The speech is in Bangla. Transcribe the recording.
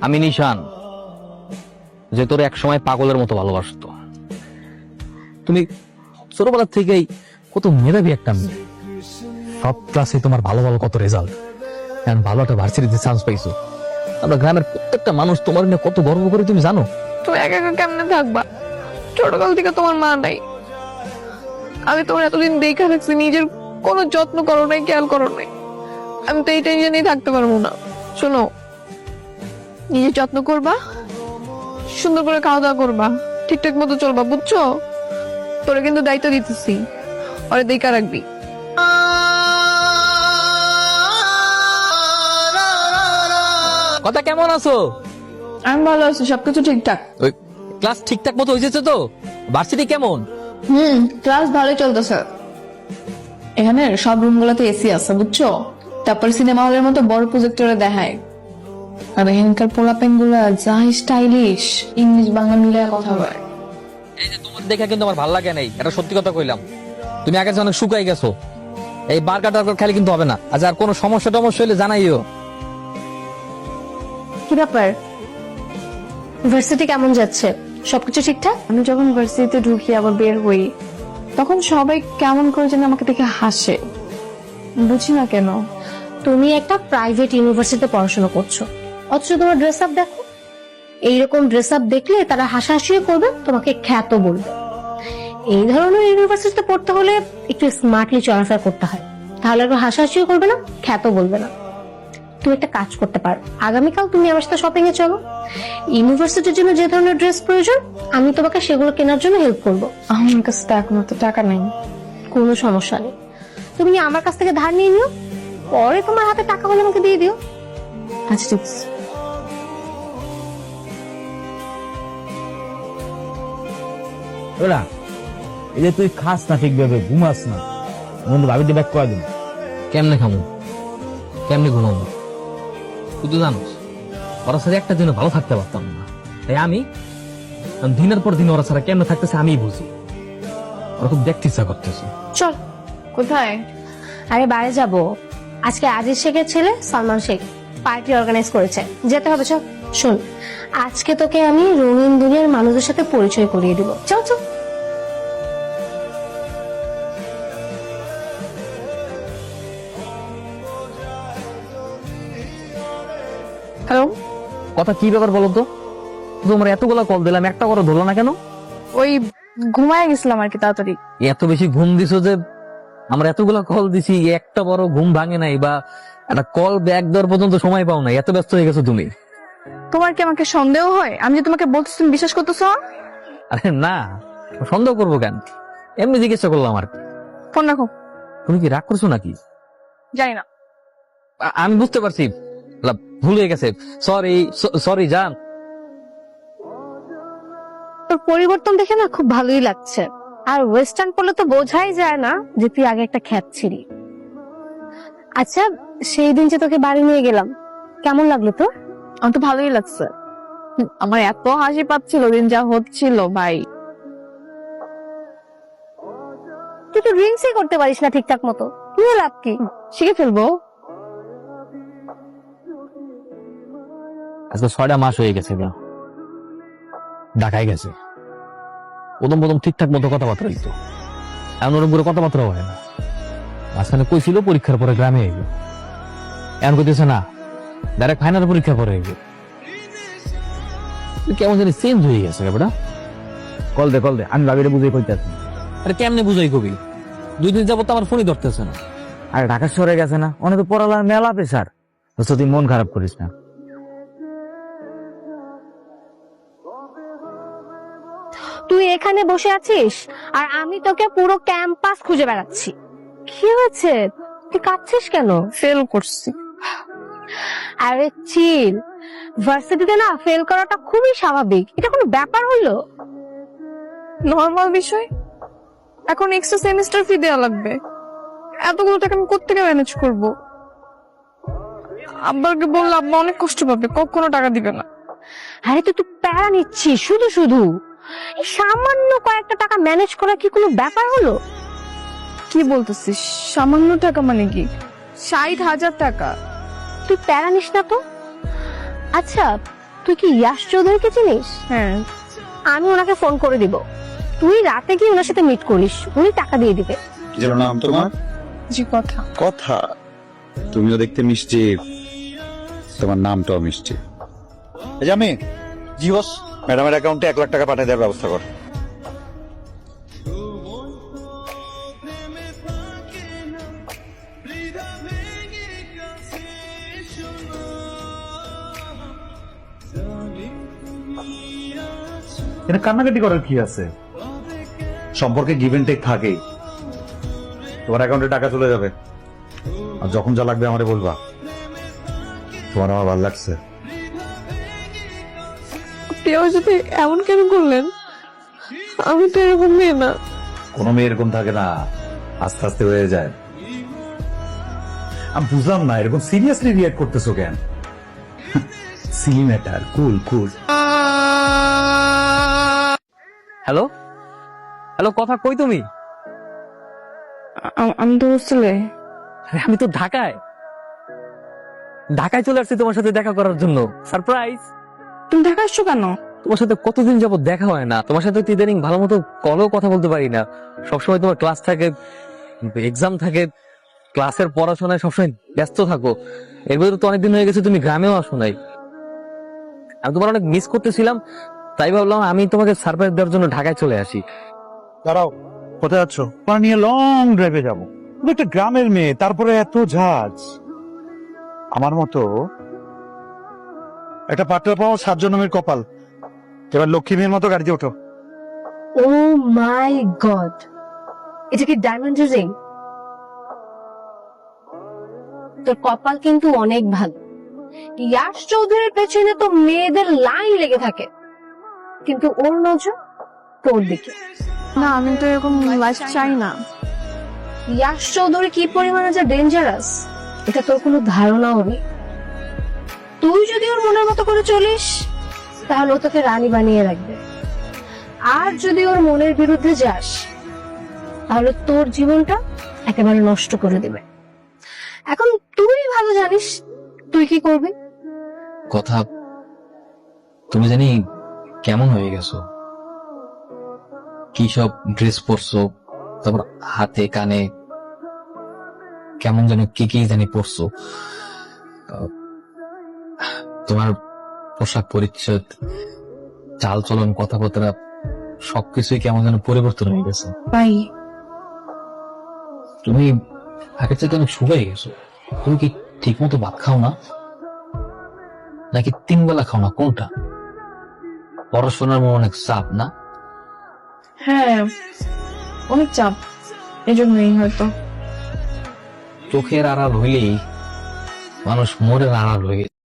আমি নিশান, যে তোর এক সময় পাগলের মতো ভালোবাসতো। তুমি ছোটবেলা থেকেই কত মেধাবী একটা মেয়ে, সব ক্লাসে তোমার ভালো ভালো কত রেজাল্ট, এখন ভালো একটা ভার্সিটিতে চান্স পাইছো। আমরা গ্রামের প্রত্যেকটা মানুষ তোমার নিয়ে কত গর্ব করে, তুমি জানো? তুমি একা একা কেমনে থাকবা? ছোটকাল থেকে তোমার মা নাই, আমি তোমার এতদিন দেখে রাখছি, নিজের কোনো যত্ন করো নাই, খেয়াল করো নাই। আমি তো এই টেনশনেই থাকতে পারবো না। শোনো, নিজের যত্ন করবা, সুন্দর করে খাওয়া দাওয়া করবা, ঠিকঠাক মতো চলবা, বুঝছো? তোরে কিন্তু দায়িত্ব দিতেছি, ওরে দেখা রাখবি। কথা কেমন আছো? আমি ভালো আছি, সবকিছু ঠিকঠাক। ওই ক্লাস ঠিকঠাক মতো হয়েছে তো? ভার্সিটি কেমন? ক্লাস ভালোই চলতেছে। এখানে সব রুম গুলোতে এসি আছে, বুঝছো? তারপর সিনেমা হলের মতো বড় প্রজেক্টরে দেখায়। আর এখানকার পোলাপেন গুলা যা স্টাইলিশ, ইংলিশ বাংলা মিলে কথা বলে। এই যে তোমার দেখা কিন্তু আমার ভালো লাগে নাই, এটা সত্যি কথা কইলাম। তুমি আগে অনেক শুকাই গেছো, এই বার্গার টার্গার খালি কিন্তু হবে না। আচ্ছা, আর কোনো সমস্যা টমস্যা হলে জানাইও। কি ব্যাপার, ইউনিভার্সিটি কেমন যাচ্ছে? সবকিছু ঠিকঠাক? আমি যখন ভার্সিটিতে ঢুকি আবার বের হই, তখন সবাই কেমন করে যেন আমাকে দেখে হাসে, বুঝি না কেন। তুমি একটা প্রাইভেট ইউনিভার্সিটিতে পড়াশোনা করছো, অথচ তোমার ড্রেস আপ দেখো। এইরকম ড্রেস আপ দেখলে তারা হাসাহাসিও করবে, তোমাকে খ্যাত বলবে। এই ধরনের ইউনিভার্সিটিতে পড়তে হলে একটু স্মার্টলি চলাফেরা করতে হয়, তাহলে একটু হাসাহাসিও করবে না, খ্যাত বলবে না। তুমি একটা কাজ করতে পারো, আগামীকাল তুমি আমার সাথে শপিং এ চলো। ইউনিভার্সিটির জন্য যে ধরনের ড্রেস প্রয়োজন, আমি তোমাকে সেগুলো কেনার জন্য হেল্প করবো। আমার কাছে তো এখন তো টাকা নেই। কোনো সমস্যা নেই, তুমি আমার কাছ থেকে ধার নিয়ে নিও, পরে তোমার হাতে টাকা হলে আমাকে দিয়ে দিও। আচ্ছা ঠিক আছে। ওরা এই যে তুই খাস না ঠিকভাবে, ঘুমাস না, বন্ধু ভাবিতে ব্যাক করে দিন। কেমনে খামো, কেমনে ঘুমাবো? তুই তো জানিস ওরা সাথে একটা দিনে ভালো থাকতে পারতাম না। তাই আমি দিনের পর দিন ওরা ছাড়া কেমনে থাকতেছে আমি বুঝি। ওরা খুব দেখতে ইচ্ছা করতেছে। চল। কোথায়? আরে বাইরে যাব, আজকে আজিজ শেখের ছেলে সালমান শেখ পার্টি অর্গানাইজ করেছে, যেতে হবে। চল। শোন, আজকে তোকে আমি রঙিন দুনিয়ার মানুষদের সাথে পরিচয় করিয়ে দিব। চল চল। হ্যালো। কথা কি ব্যাপার বলো তো? তোমার এতগুলা কল দিলাম, একটা করে ধরলো না কেন? ওই ঘুমায় গেছিলাম আর কি, তাড়াতাড়ি। এত বেশি ঘুম দিছো যে আমরা এতগুলা কল দিছি, একটা বড় ঘুম ভাঙে নাই বা একটা কল ব্যাক দেওয়ার পর্যন্ত সময় পাও নাই, এত ব্যস্ত হয়ে গেছো তুমি। তোমার কি আমাকে সন্দেহ হয়? আমি যে তোমাকে বলতেছি, তুমি বিশ্বাস করতেছো? আরে না, সন্দেহ করবো কেন, এমনি জিজ্ঞাসা করলাম আর কি। ফোন রাখো। তুমি কি রাগ করছো নাকি? জানি না। আমি বুঝতে পারছি, ভুল হয়ে গেছে। সরি সরি জান। তোর পরিবর্তন দেখে না খুব ভালোই লাগছে, আর ওয়েস্টার্ন পরলে তো বোঝাই যায় না যে তুই আগে একটা খ্যাত ছিলি। আচ্ছা, সেই দিন যে তোকে বাড়ি নিয়ে গেলাম, কেমন লাগলো তোর? আমার তো ভালোই লাগছে। আমার এত হাসি পাচ্ছিল দিন যা হচ্ছিল ভাই। তুই তো ড্রিঙ্কসই করতে পারিস না ঠিকঠাক মতো, নিয়ে লাভ কি? শিখে ফেলবো। আজকে 6টা মাস হয়ে গেছে গা, ঢাকায় গেছে। প্রথম প্রথম ঠিকঠাক মতো কথাবার্তা হইত, এমন ওরকম করে কথাবার্তা হয় না। মাঝখানে কইছিল পরীক্ষার পরে গ্রামে আইব, এমন কইতেছে না, ডাইরেক্ট ফাইনাল পরীক্ষার পরে আইব। কেমন জানি চেঞ্জ হয়ে গেছে বেটা। কল দে, আমি ভাবিটা বুঝে কইতেছি। আরে কেমনে বুঝাই কবি, 2 দিন যাবত আমার ফোনই ধরতেছে না। আরে ঢাকা শহরে গেছে না, অনেক তো পড়ালার মেলা প্রেসার, তুই মন খারাপ করিস না। তুই এখানে বসে আছিস আর আমি তোকে পুরো ক্যাম্পাস খুঁজে বেড়াচ্ছি। কি হয়েছে, তুই কাঁদছিস কেন? ফেল করছি। আরে চিল, ভার্সিটিতে না ফেল করাটা খুবই স্বাভাবিক, এটা কোনো ব্যাপার হলো? নর্মাল বিষয়। এখন এক্সট্রা সেমিস্টার ফি দেওয়া লাগবে, এতগুলো টাকা আমি কোত্থেকে ম্যানেজ করব? আব্বাকে বললে আব্বা অনেক কষ্ট পাবে, কখনো টাকা দিবে না। আরে তুই তো প্যারা নিচ্ছিস শুধু শুধু। এই সামান্য কয়েকটা টাকা ম্যানেজ করা কি কোনো ব্যাপার হলো? কি বলতেছিস? সামান্য টাকা মানে কি? 60,000 টাকা। তুই প্যারা নিস না তো। আচ্ছা, তুই কি ইয়াশ চৌধুরীকে চিনিস? হ্যাঁ। আমি ওনাকে ফোন করে দিব, তুই রাতে গিয়ে ওনার সাথে মিট করিস, উনি টাকা দিয়ে দিবে। কি যেন নাম তোমার? জি কথা। কথা। তুমিও দেখতে মিষ্টি, তোমার নামটাও মিষ্টি। এই যে আমি, জি বস, ম্যাডামের অ্যাকাউন্টে 1 লাখ টাকা পাঠিয়ে দেওয়ার ব্যবস্থা কর। এটা কান্নাকাটি করার কি আছে? সম্পর্কে গিভ এন্ড টেক থাকেই। তোমার অ্যাকাউন্টে টাকা চলে যাবে, আর যখন যা লাগবে আমারে বলবা। তোমার আমার ভালো লাগছে। আপনি আমার সাথে এমন কেন করলেন? আমি তো এরকম মেয়ে না। কোনো মেয়ে এরকম থাকে না, আস্তে আস্তে হয়ে যায়। আমি বুঝলাম না এরকম সিরিয়াসলি রিয়েক্ট করতেছো কেন? সিলি ম্যাটার, কুল কুল। হ্যালো হ্যালো, কথা কই তুমি? আমি তো হোস্টেলে। আরে আমি তো ঢাকায় চলে আসছি তোমার সাথে দেখা করার জন্য। সারপ্রাইজ। তুমি ঢাকা আসছো কেন? তোমার সাথে কতদিন যাবত দেখা হয় না, তোমার সাথে তো ইদানিং ভালো মতো কলেও কথা বলতে পারি না। সবসময় তোমার ক্লাস থাকে, এক্সাম থাকে, ক্লাসের পড়াশোনায় সবসময় ব্যস্ত থাকো। এর ভিতরে তো অনেকদিন হয়ে গেছে তুমি গ্রামেও আসো নাই। আমি তোমার অনেক মিস করতেছিলাম, তাই ভাবলাম আমি তোমাকে সারপ্রাইজ দেওয়ার জন্য ঢাকায় চলে আসি। দাঁড়াও, কোথায় যাচ্ছ? তোমার নিয়ে লং ড্রাইভে যাবো। তুমি একটা গ্রামের মেয়ে, তারপরে এত ঝাঁজ। আমার মতো একটা পার্টনার পাওয়া 7 জন্মের কপাল। এবার লক্ষ্মী মেয়ের মতো গাড়িতে ওঠো। ও মাই গড, এটা কি ডায়মন্ড রিং? তোর কপাল কিন্তু অনেক ভালো। ইয়াশ চৌধুরীর পেছনে তো মেয়েদের লাইন লেগে থাকে, কিন্তু ওর নজর তোর দিকে। না, আমি তো এরকম লাইফ চাই না। ইয়াশ চৌধুরী কি পরিমাণে যে ডেঞ্জারাস এটা তোর কোনো ধারণাও নেই। তুই যদি ওর মনের মতো করে চলিস তাহলে ও তোকে রানী বানিয়ে রাখবে, আর যদি ওর মনের বিরুদ্ধে যাস তাহলে তোর জীবনটা একেবারে নষ্ট করে দেবে। এখন তুই ভালো জানিস তুই কি করবি। কথা, তুমি জানি কেমন হয়ে গেছো, কি সব ড্রেস পরছো, তারপর হাতে কানে কেমন যেন কি কি জানি পরছো। তোমার পোশাক পরিচ্ছদ, চাল চলন, কথাবার্তা সবকিছুই কেমন যেন পরিবর্তন হয়ে গেছে। ভাই, তুমি আগের থেকে অনেক শুকাই গেছো। তুমি কি ঠিক মতো ভাত খাও না, নাকি 3 বেলা খাও না, কোনটা? পড়াশোনার মনে অনেক চাপ না? হ্যাঁ অনেক চাপ, এজন্যই হয়তো। চোখের আড়াল হইলেই মানুষ মনের আড়াল হয়ে